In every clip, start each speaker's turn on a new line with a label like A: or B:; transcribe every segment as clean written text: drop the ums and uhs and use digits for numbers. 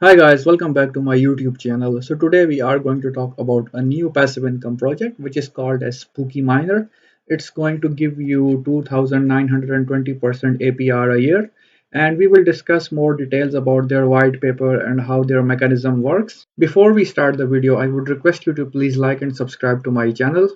A: Hi guys, welcome back to my YouTube channel. So today we are going to talk about a new passive income project which is called as Spooky Miner. It's going to give you 2920% APR a year, and we will discuss more details about their white paper and how their mechanism works. Before we start the video, I would request you to please like and subscribe to my channel.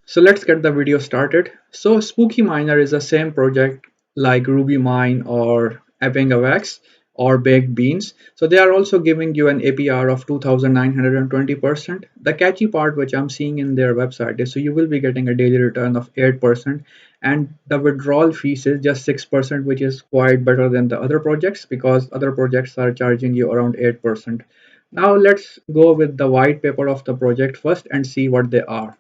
A: So let's get the video started. So Spooky Miner is the same project like Ruby Mine or AppingAwax or Baked Beans. So they are also giving you an APR of 2920%. The catchy part which I'm seeing in their website is so you will be getting a daily return of 8%, and the withdrawal fees is just 6%, which is quite better than the other projects because other projects are charging you around 8%. Now let's go with the white paper of the project first and see what they are.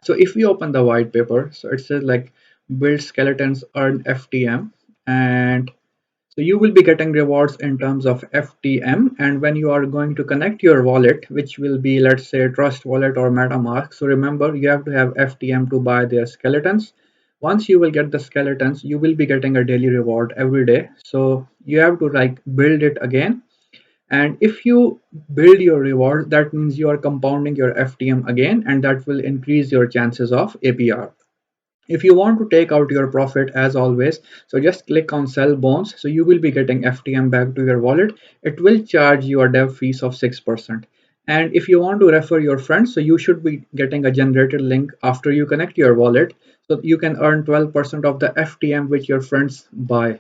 A: So if we open the white paper, so it says like build skeletons, earn FTM, and so you will be getting rewards in terms of FTM. And when you are going to connect your wallet, which will be, let's say, Trust Wallet or MetaMask, so remember you have to have FTM to buy their skeletons. Once you will get the skeletons, you will be getting a daily reward every day. So you have to like build it again, and if you build your reward, that means you are compounding your FTM again, and that will increase your chances of APR. If you want to take out your profit, as always, so just click on sell bonds. So you will be getting FTM back to your wallet. It will charge you a dev fees of 6%. And if you want to refer your friends, so you should be getting a generated link after you connect your wallet. So you can earn 12% of the FTM which your friends buy.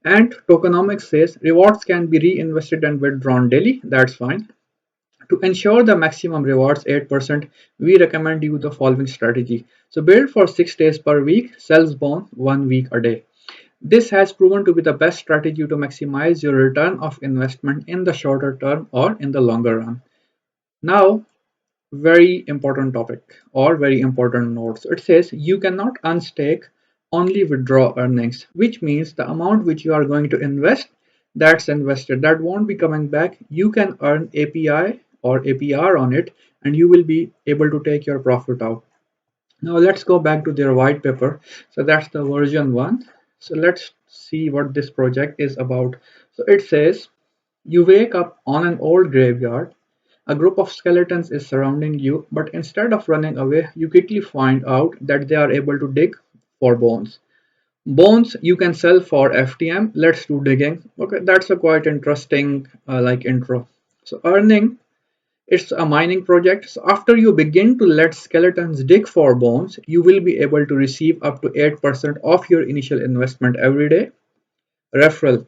A: And tokenomics says rewards can be reinvested and withdrawn daily. That's fine. To ensure the maximum rewards 8%, we recommend you the following strategy. So build for 6 days per week, sells bond 1 week a day. This has proven to be the best strategy to maximize your return of investment in the shorter term or in the longer run. Now, very important topic or very important note. So it says you cannot unstake, only withdraw earnings, which means the amount which you are going to invest, that's invested, that won't be coming back. You can earn API or APR on it, and you will be able to take your profit out. Now let's go back to their white paper. So that's the version 1. So let's see what this project is about. So it says you wake up on an old graveyard. A group of skeletons is surrounding you, but instead of running away, you quickly find out that they are able to dig for bones. Bones you can sell for FTM. Let's do digging. Okay, that's a quite interesting like intro. So earning, it's a mining project. So after you begin to let skeletons dig for bones, you will be able to receive up to 8% of your initial investment every day. Referral.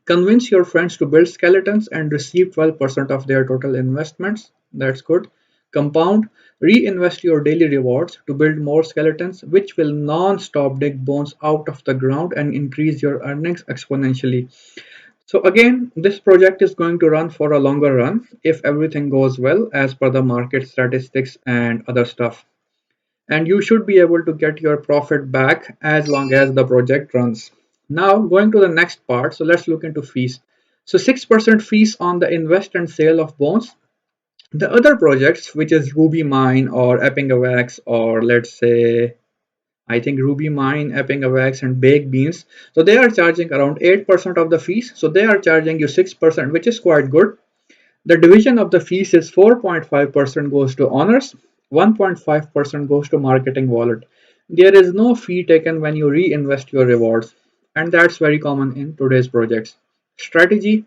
A: Convince your friends to build skeletons and receive 12% of their total investments. That's good. Compound. Reinvest your daily rewards to build more skeletons, which will non-stop dig bones out of the ground and increase your earnings exponentially. So again, this project is going to run for a longer run if everything goes well as per the market statistics and other stuff. And you should be able to get your profit back as long as the project runs. Now going to the next part, so let's look into fees. So 6% fees on the invest and sale of bonds. The other projects, which is Ruby Mine or AppingAwax, or let's say I think Ruby Mine, AppingAwax, and Baked Beans, so they are charging around 8% of the fees. So they are charging you 6%, which is quite good. The division of the fees is 4.5% goes to honors, 1.5% goes to marketing wallet. There is no fee taken when you reinvest your rewards, and that's very common in today's projects. Strategy.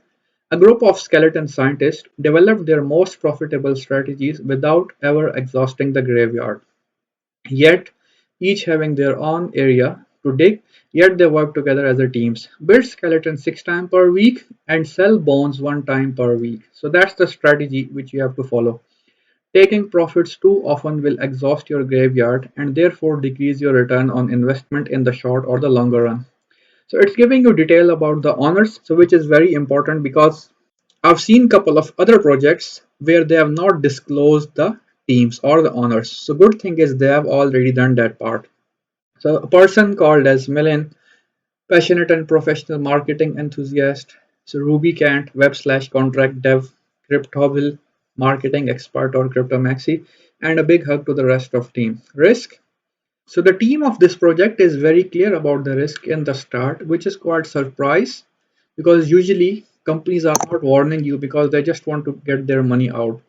A: A group of skeleton scientists developed their most profitable strategies without ever exhausting the graveyard. Yet, each having their own area to dig, yet they work together as a teams. Build skeletons 6 times per week and sell bones 1 time per week. So that's the strategy which you have to follow. Taking profits too often will exhaust your graveyard and therefore decrease your return on investment in the short or the longer run. So it's giving you detail about the honors, so which is very important because I've seen couple of other projects where they have not disclosed the teams or the honors. So good thing is they have already done that part. So a person called as Millen, passionate and professional marketing enthusiast. So Ruby Cant, web/contract dev, Cryptoville, marketing expert or Cryptomaxi, and a big hug to the rest of team. Risk. So the team of this project is very clear about the risk in the start, which is quite surprise because usually companies are not warning you because they just want to get their money out.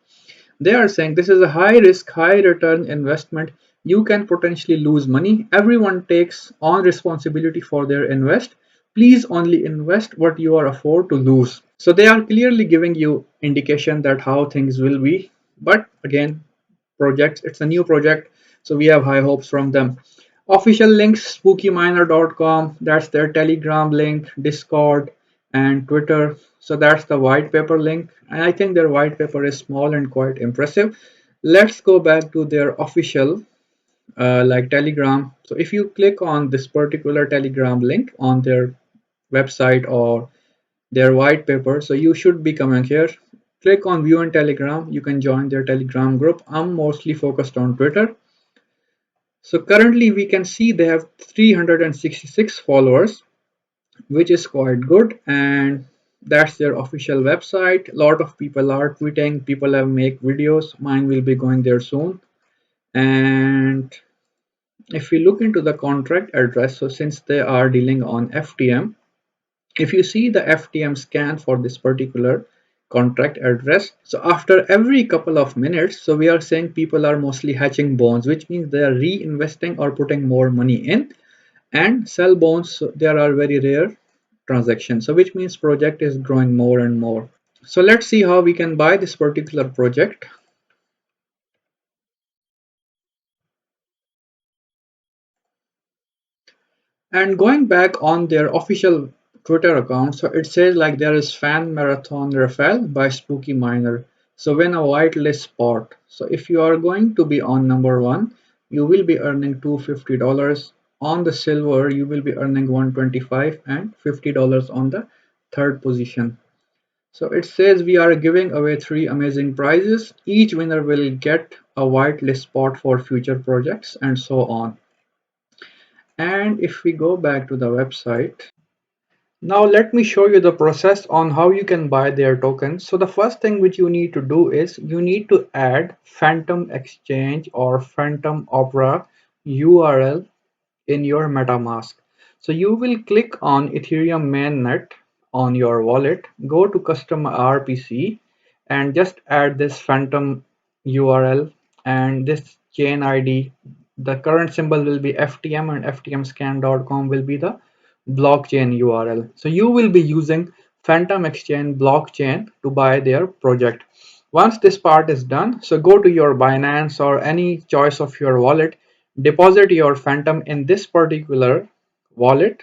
A: They are saying this is a high risk, high return investment. You can potentially lose money. Everyone takes on responsibility for their invest. Please only invest what you are afford to lose. So they are clearly giving you indication that how things will be. But again, projects, it's a new project, so we have high hopes from them. Official links spookyminer.com, that's their Telegram link, Discord, and Twitter. So that's the white paper link, and I think their white paper is small and quite impressive. Let's go back to their official like Telegram. So if you click on this particular Telegram link on their website or their white paper, so you should be coming here, click on view on Telegram, you can join their Telegram group. I'm mostly focused on Twitter. So currently we can see they have 366 followers, which is quite good, and that's their official website. A lot of people are tweeting, people have make videos, mine will be going there soon. And if we look into the contract address, so since they are dealing on FTM, if you see the FTM scan for this particular contract address, so after every couple of minutes, so we are saying people are mostly hatching bonds, which means they are reinvesting or putting more money in, and sell bonds, so there are very rare transactions, so which means project is growing more and more. So let's see how we can buy this particular project. And going back on their official Twitter account, so it says like there is fan marathon Rafael by Spooky Miner. So win a whitelist spot. So if you are going to be on number one, you will be earning $250. On the silver, you will be earning 125 and $50 on the third position. So it says we are giving away three amazing prizes. Each winner will get a whitelist spot for future projects and so on. And if we go back to the website, now let me show you the process on how you can buy their tokens. So the first thing which you need to do is you need to add Phantom Exchange or Phantom Opera URL in your MetaMask. So you will click on Ethereum mainnet on your wallet, go to custom RPC and just add this phantom URL and this chain ID. The current symbol will be FTM and ftmscan.com will be the blockchain URL. So you will be using Phantom Exchange blockchain to buy their project. Once this part is done, so go to your Binance or any choice of your wallet, deposit your Phantom in this particular wallet.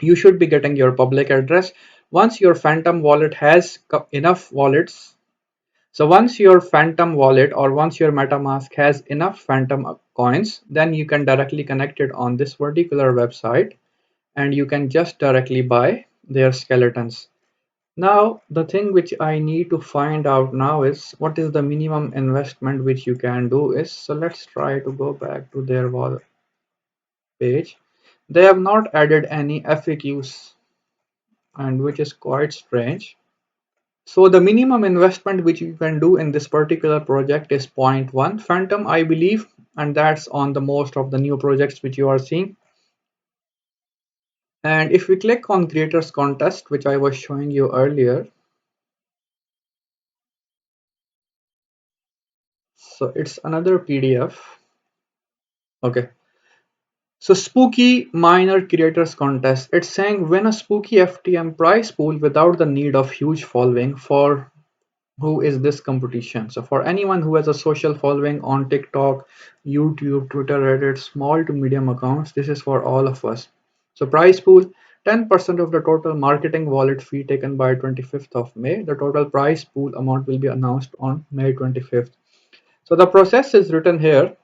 A: You should be getting your public address. Once your Phantom wallet has enough wallets, so once your Phantom wallet or once your MetaMask has enough Phantom coins, then you can directly connect it on this particular website and you can just directly buy their skeletons. Now, the thing which I need to find out now is what is the minimum investment which you can do is, so let's try to go back to their wall page. They have not added any FAQs and which is quite strange. So the minimum investment which you can do in this particular project is zero point 0.1 Phantom, I believe, and that's on the most of the new projects which you are seeing. And if we click on creators contest, which I was showing you earlier, so it's another PDF. Okay. So spooky minor creators contest. It's saying win a spooky FTM prize pool without the need of huge following. For who is this competition? So for anyone who has a social following on TikTok, YouTube, Twitter, Reddit, small to medium accounts, this is for all of us. So prize pool, 10% of the total marketing wallet fee taken by 25th of May. The total prize pool amount will be announced on May 25th. So the process is written here.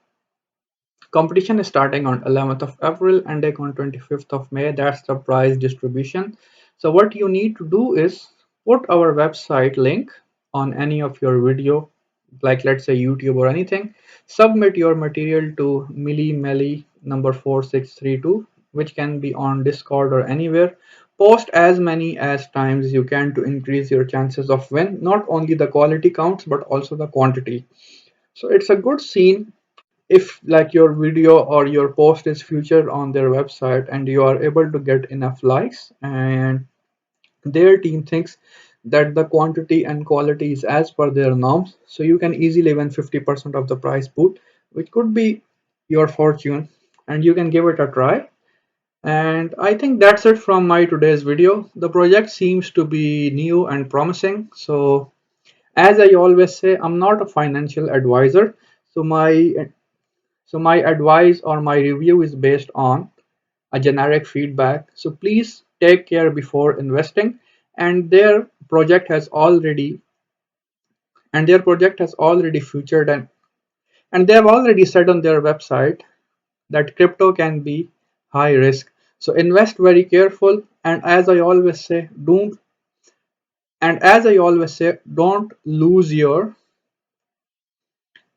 A: Competition is starting on 11th of April, ending on 25th of May. That's the prize distribution. So what you need to do is put our website link on any of your video, like let's say YouTube or anything. Submit your material to milli number 4632, which can be on Discord or anywhere. Post as many as times you can to increase your chances of win. Not only the quality counts, but also the quantity. So it's a good scene if like your video or your post is featured on their website and you are able to get enough likes and their team thinks that the quantity and quality is as per their norms, so you can easily win 50% of the price pool, which could be your fortune, and you can give it a try. And I think that's it from my today's video. The project seems to be new and promising. So as I always say, I'm not a financial advisor. So my advice or my review is based on a generic feedback. So please take care before investing. And their project has already featured and they have already said on their website that crypto can be high risk. So invest very careful. Don't lose your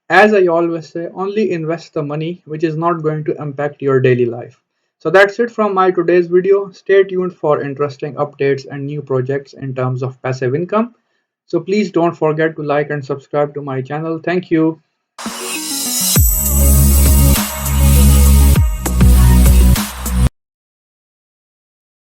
A: as I always say, only invest the money which is not going to impact your daily life. So that's it from my today's video. Stay tuned for interesting updates and new projects in terms of passive income. So please don't forget to like and subscribe to my channel. Thank you.